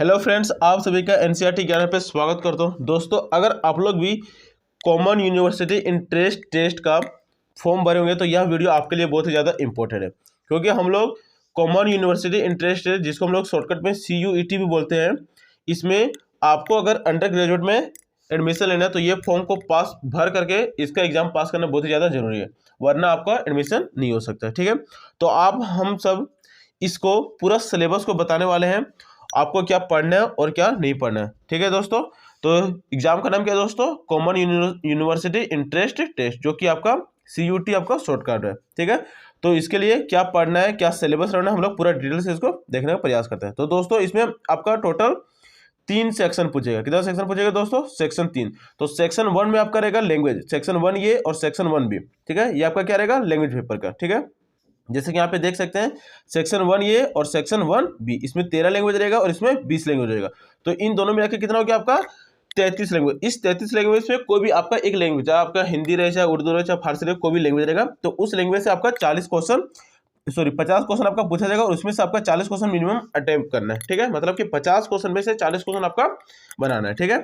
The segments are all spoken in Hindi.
हेलो फ्रेंड्स, आप सभी का एनसीईआरटी ज्ञान पे स्वागत करता हूँ। दोस्तों, अगर आप लोग भी कॉमन यूनिवर्सिटी इंट्रेंस टेस्ट का फॉर्म भरे होंगे तो यह वीडियो आपके लिए बहुत ही ज़्यादा इंपॉर्टेंट है, क्योंकि हम लोग कॉमन यूनिवर्सिटी इंट्रेंस टेस्ट, जिसको हम लोग शॉर्टकट में CUET भी बोलते हैं, इसमें आपको अगर अंडर ग्रेजुएट में एडमिशन लेना है तो ये फॉर्म को पास भर करके इसका एग्जाम पास करना बहुत ही ज़्यादा जरूरी है, वरना आपका एडमिशन नहीं हो सकता। ठीक है, तो आप हम सब इसको पूरा सिलेबस को बताने वाले हैं, आपको क्या पढ़ना है और क्या नहीं पढ़ना है। ठीक है दोस्तों, तो एग्जाम का नाम क्या है दोस्तों? कॉमन यूनिवर्सिटी इंट्रेंस टेस्ट, जो कि आपका CUET आपका शॉर्टकट है। ठीक है, तो इसके लिए क्या पढ़ना है, क्या सिलेबस रहना है, हम लोग पूरा डिटेल से इसको देखने का प्रयास करते हैं। तो दोस्तों, इसमें आपका टोटल 3 सेक्शन पूछेगा। कितना सेक्शन पूछेगा दोस्तों? सेक्शन 3। तो सेक्शन 1 में आपका रहेगा लैंग्वेज, सेक्शन 1 ये और सेक्शन 1 भी। ठीक है, ये आपका क्या रहेगा? लैंग्वेज पेपर का। ठीक है, जैसे कि यहाँ पे देख सकते हैं सेक्शन 1 ये और सेक्शन 1 बी, इसमें 13 लैंग्वेज रहेगा और इसमें 20 लैंग्वेज रहेगा। तो इन दोनों में कितना हो गया आपका? 33 लैंग्वेज। इस 33 लैंग्वेज में कोई भी आपका एक लैंग्वेज, चाहे आपका हिंदी रहे, चाहे उर्दू रहे, चाहे फारसी रहे, कोई भी लैंग्वेज रहेगा, तो उस लैंग्वेज से आपका 50 क्वेश्चन आपका पूछा जाएगा और उसमें से आपका 40 क्वेश्चन मिनिमम अटेम्प्ट करना है। ठीक है, मतलब कि 50 क्वेश्चन में से 40 क्वेश्चन आपका बनाना है। ठीक है,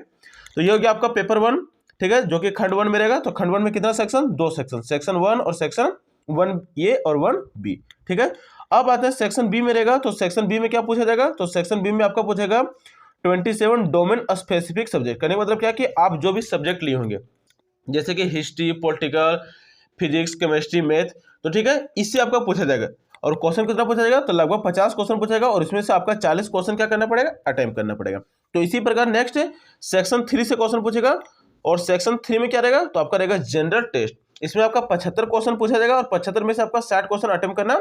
तो ये हो गया आपका पेपर 1। ठीक है, जो कि खंड 1 में रहेगा। तो खंड 1 में कितना सेक्शन? 2 सेक्शन, सेक्शन 1 और सेक्शन 1 ए और 1 बी। ठीक है, अब आते हैं सेक्शन बी में रहेगा। तो सेक्शन बी में क्या पूछा जाएगा? तो सेक्शन बी में आपका पूछेगा 27 डोमेन स्पेसिफिक सब्जेक्ट। कहने का मतलब क्या कि आप जो भी सब्जेक्ट लिए होंगे, जैसे कि history, political, physics, chemistry, math, तो ठीक है, इससे आपका पूछा जाएगा। और क्वेश्चन कितना पूछा जाएगा? तो लगभग 50 क्वेश्चन पूछेगा और इसमें से आपका 40 क्वेश्चन क्या करना पड़ेगा? अटेम्प्ट करना पड़ेगा। तो इसी प्रकार नेक्स्ट सेक्शन 3 से क्वेश्चन पूछेगा और सेक्शन 3 में क्या रहेगा? तो आपका रहेगा जनरल टेस्ट। इसमें आपका 75 क्वेश्चन पूछा जाएगा और 75 में से आपका 60 क्वेश्चन अटेम्प्ट करना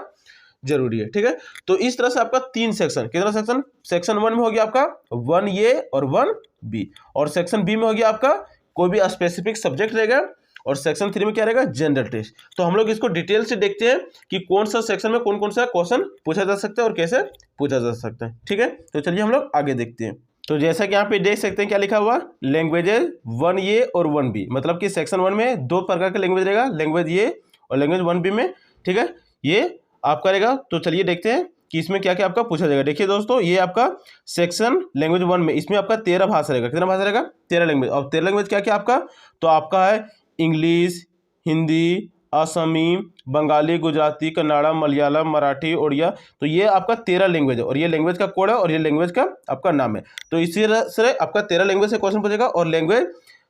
जरूरी है। ठीक है, तो इस तरह से आपका 3 सेक्शन, कितना सेक्शन? सेक्शन 1 में हो गया आपका 1 ए और 1 बी, और सेक्शन बी में हो गया आपका कोई भी स्पेसिफिक सब्जेक्ट रहेगा, और सेक्शन 3 में क्या रहेगा? General test. तो हम लोग इसको डिटेल से देखते हैं कि कौन सा सेक्शन में कौन कौन सा क्वेश्चन पूछा जा सकता है और कैसे पूछा जा सकता है। ठीक है, तो चलिए हम लोग आगे देखते हैं। तो जैसा कि यहाँ पे देख सकते हैं क्या लिखा हुआ? लैंग्वेजेज 1 ए और 1 बी, मतलब कि सेक्शन 1 में 2 प्रकार के लैंग्वेज रहेगा, लैंग्वेज ए और लैंग्वेज 1 बी में। ठीक है, ये आपका रहेगा। तो चलिए देखते हैं कि इसमें क्या क्या आपका पूछा जाएगा। देखिए दोस्तों, ये आपका सेक्शन लैंग्वेज 1 में, इसमें आपका 13 भाषा रहेगा। कितना भाषा रहेगा? 13 लैंग्वेज। और 13 लैंग्वेज क्या क्या आपका? तो आपका है इंग्लिश, हिंदी, असमी, बंगाली, गुजराती, कन्नड़ा, मलयालम, मराठी, उड़िया। तो ये आपका 13 लैंग्वेज है और ये लैंग्वेज का कोड है और ये लैंग्वेज का आपका नाम है। तो इसी तरह से आपका 13 लैंग्वेज से क्वेश्चन पूछेगा। और लैंग्वेज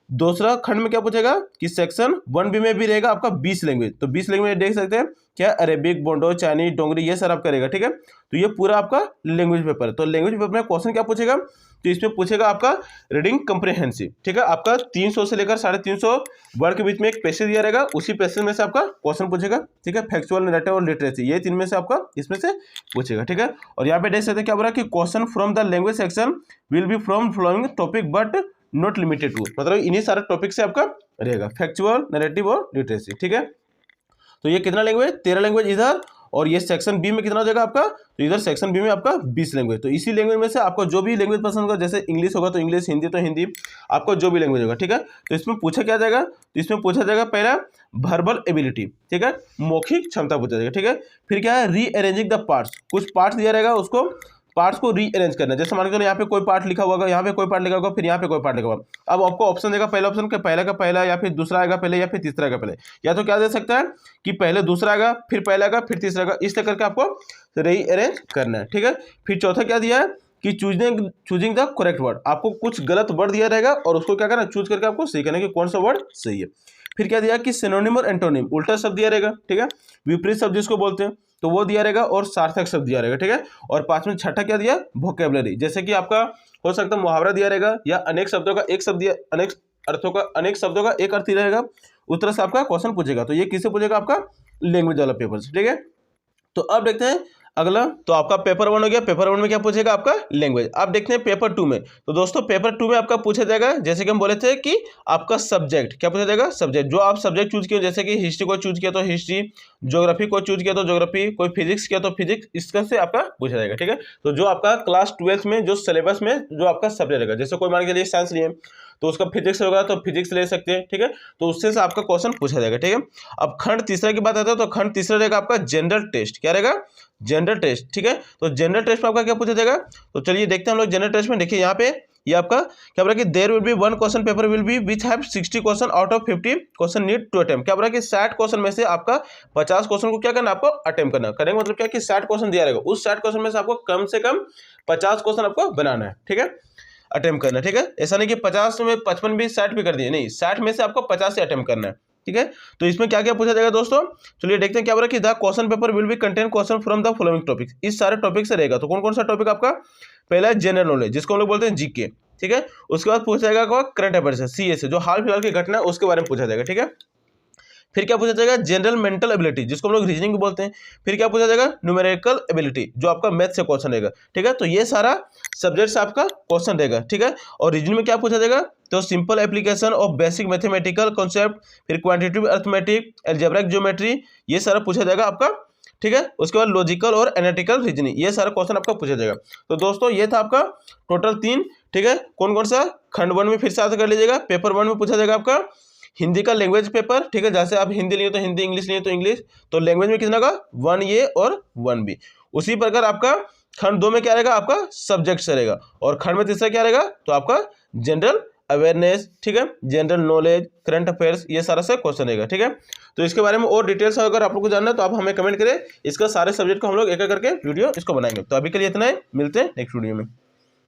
दूसरा खंड में क्या पूछेगा कि सेक्शन 1 बी में भी रहेगा आपका 20 लैंग्वेज। तो 20 लैंग्वेज देख सकते हैं क्या? अरेबिक, बोडो, चाइनीज, डोंगरी, ये सर आपका रहेगा। ठीक है, तो ये पूरा आपका लैंग्वेज पेपर है। तो लैंग्वेज पेपर में क्वेश्चन क्या पूछेगा? तो इसमें पूछेगा आपका रीडिंग कंप्रिहेंसिव। ठीक है, आपका 300 से लेकर 350 वर्ड के बीच में एक पैसेज दिया रहेगा, उसी पैसेज में से आपका क्वेश्चन पूछेगा। ठीक है, फैक्चुअल, नैरेटिव और लिटरेसी, ये 3 में से आपका इसमें से पूछेगा। ठीक है, और यहाँ पे देख सकते हैं क्या बोला कि question from the language section will be from following topic but not limited to, मतलब इन्हीं सारे टॉपिक से आपका रहेगा, फैक्चुअल, नैरेटिव और लिटरेसी। ठीक है, तो ये कितना लैंग्वेज? 13 लैंग्वेज इधर, और ये सेक्शन बी में कितना हो जाएगा आपका? तो इधर सेक्शन बी में आपका 20 लैंग्वेज। तो इसी लैंग्वेज में से आपको जो भी लैंग्वेज पसंद होगा, जैसे इंग्लिश होगा तो इंग्लिश, हिंदी तो हिंदी, आपको जो भी लैंग्वेज होगा। ठीक है, तो इसमें पूछा क्या जाएगा? तो इसमें पूछा जाएगा पहला वर्बल एबिलिटी। ठीक है, मौखिक क्षमता पूछा जाएगा। ठीक है, फिर क्या है? रीअरेंजिंग द पार्ट्स, कुछ पार्ट्स दिया रहेगा, उसको पार्ट्स को रीअरेंज करना है। जैसे मान के चलो यहाँ पे कोई पार्ट लिखा होगा, यहाँ पे कोई पार्ट लिखा होगा, फिर यहाँ पे कोई पार्ट लिखा होगा। अब आपको ऑप्शन देगा, पहला ऑप्शन के पहला का पहला, या फिर दूसरा आएगा पहले, या फिर तीसरा का पहले, या तो क्या दे सकता है कि पहले दूसरा आएगा, फिर पहला आएगा, फिर तीसरा आएगा, इस तरह करके आपको रीअरेंज करना है। ठीक है, फिर चौथा क्या दिया है कि चूजिंग द करेक्ट वर्ड, आपको कुछ गलत वर्ड दिया रहेगा और उसको क्या करना? चूज करके आपको सही करना है कि कौन सा वर्ड सही है। फिर क्या दिया कि सिनोनिम और एंटोनिम, उल्टा शब्द दिया रहेगा। ठीक है, विपरीत शब्द जिसको बोलते हैं तो वो दिया रहेगा, और सार्थक शब्द दिया रहेगा। ठीक है, और 5वां छठा क्या दिया? वोकैबुलरी, जैसे कि आपका हो सकता है मुहावरा दिया रहेगा, या अनेक शब्दों का एक शब्द, अनेक अर्थों का, अनेक शब्दों का एक अर्थ ही रहेगा, उस तरह से आपका क्वेश्चन पूछेगा। तो ये किससे पूछेगा? आपका लैंग्वेज वाला पेपर से। ठीक है, तो अब देखते हैं अगला। तो आपका पेपर 1 हो गया। पेपर 1 में क्या पूछेगा? आपका लैंग्वेज। अब देखते हैं पेपर 2 में। तो दोस्तों पेपर 2 में आपका पूछा जाएगा, जैसे कि हम बोले थे कि आपका सब्जेक्ट क्या पूछा जाएगा? सब्जेक्ट, जो आप सब्जेक्ट चूज किए, जैसे कि हिस्ट्री को चूज किया तो हिस्ट्री, ज्योग्राफी को चूज किया तो ज्योग्राफी, कोई फिजिक्स किया तो फिजिक्स, इसका से आपका पूछा जाएगा। ठीक है, तो जो आपका क्लास 12 में जो सिलेबस में जो आपका सब्जेक्ट रहेगा, जैसे कोई मान के लिए साइंस लिए तो उसका फिजिक्स होगा तो फिजिक्स ले सकते हैं, ठीक है। तो उससे से आपका क्वेश्चन पूछा जाएगा, ठीक है। अब खंड तीसरा की बात आता है तो खंड तीसरा रहेगा आपका जनरल टेस्ट। क्या रहेगा? जनरल टेस्ट, ठीक है। तो जनरल टेस्ट में आपका क्या पूछा जाएगा? तो चलिए देखते हैं हम लोग जनरल टेस्ट में। देखिए यहाँ पे ये आपका क्या बोला कि there will be one question paper will be which have 60 question out of 50 question need to attempt. क्या बोला कि 60 क्वेश्चन में से आपका 50 क्वेश्चन को क्या करना, आपको अटेम्प्ट करना। करेंगे मतलब क्या कि 60 क्वेश्चन दिया रहेगा, उस 60 क्वेश्चन में से आपको कम से कम 50 क्वेश्चन आपको बनाना है, ठीक है, अटेम्प्ट करना है, ठीक है। ऐसा नहीं कि 50 में 55 भी 60 भी कर दिए, नहीं, 60 में से आपको 50 से अटेम्प्ट करना है, ठीक है। तो इसमें क्या क्या पूछा जाएगा दोस्तों, चलिए देखते हैं। क्या बोला कि the question paper will be contain question from the following topics. इस सारे टॉपिक से रहेगा। तो कौन कौन सा टॉपिक आपका? पहला है जनरल नॉलेज, जिसको हम लोग बोलते हैं जीके, ठीक है। उसके बाद पूछा जाएगा करंट अफेयर्स है, सीए से, जो हाल फिलहाल की घटना है उसके बारे में पूछा जाएगा, ठीक है। फिर क्या पूछा जाएगा? जनरल मेंटल एबिलिटी, जिसको हम लोग रीजनिंग भी बोलते हैं। फिर क्या पूछा जाएगा? न्यूमेरिकल एबिलिटी, जो आपका मैथ से क्वेश्चन रहेगा, ठीक है। तो ये सारा सब्जेक्ट से आपका क्वेश्चन रहेगा, ठीक है। और रीजनिंग में क्या पूछा जाएगा? तो simple application of basic mathematical concept, फिर क्वांटिटेटिव अरिथमेटिक, अलजेब्रिक ज्योमेट्री, ये सारा पूछा जाएगा आपका, ठीक है। उसके बाद लॉजिकल और एनालिटिकल रीजनिंग, ये सारा क्वेश्चन आपका पूछा जाएगा। तो दोस्तों ये था आपका टोटल 3, ठीक है। कौन कौन सा? खंड 1 में फिर से याद कर लीजिएगा। पेपर 1 में पूछा जाएगा आपका हिंदी का लैंग्वेज पेपर, ठीक है। जैसे आप हिंदी लिए तो हिंदी, इंग्लिश लिए तो इंग्लिश, तो लैंग्वेज में कितना का 1A और 1B। उसी प्रकार आपका खंड 2 में क्या रहेगा? आपका सब्जेक्ट से रहेगा। और खंड में तीसरा क्या रहेगा? तो आपका जनरल अवेयरनेस, ठीक है, जनरल नॉलेज, करंट अफेयर्स, ये सारा से क्वेश्चन रहेगा, ठीक है। तो इसके बारे में और डिटेल्स अगर आप लोग को जानना है तो आप हमें कमेंट करें। इसका सारे सब्जेक्ट को हम लोग एक एक करके वीडियो इसको बनाएंगे। तो अभी के लिए इतना ही, मिलते हैं नेक्स्ट वीडियो में।